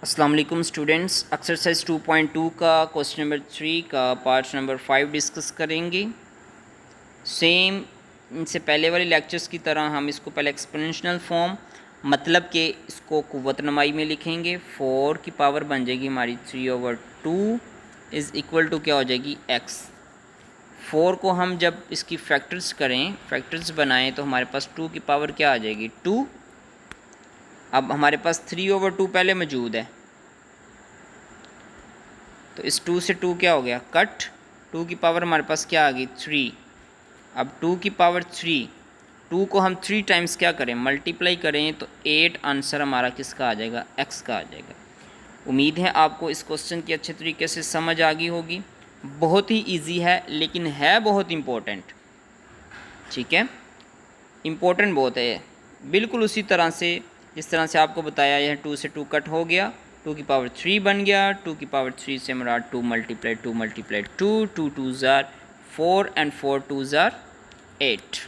अस्सलाम वालेकुम students, exercise 2.2 का क्वेश्चन नंबर 3 का पार्ट नंबर 5 डिस्कस करेंगे। सेम इनसे पहले वाले लेक्चर्स की तरह हम इसको पहले एक्सपोनेंशियल फॉर्म मतलब कि इसको कुव्वत नमाई में लिखेंगे। 4 की पावर बन जाएगी हमारी 3/2 इज़ इक्वल टू क्या हो जाएगी x। 4 को हम जब इसकी फैक्टर्स करें, फैक्टर्स बनाएं तो हमारे पास 2 की पावर क्या आ जाएगी 2। अब हमारे पास 3/2 पहले मौजूद है तो इस 2 से 2 क्या हो गया कट। 2 की पावर हमारे पास क्या आ गई 3। अब 2 की पावर 3, 2 को हम 3 टाइम्स क्या करें मल्टीप्लाई करें तो 8 आंसर हमारा किसका आ जाएगा x का आ जाएगा। उम्मीद है आपको इस क्वेश्चन की अच्छे तरीके से समझ आ गई होगी। बहुत ही इजी है लेकिन है बहुत इम्पोर्टेंट। ठीक है, इम्पोर्टेंट बहुत है। बिल्कुल उसी तरह से जिस तरह से आपको बताया यह 2 से 2 कट हो गया, 2 की पावर 3 बन गया। 2 की पावर 3 से हमारा 2 मल्टीप्लाई 2 2 2 2 2 4 एंड 4 2 8।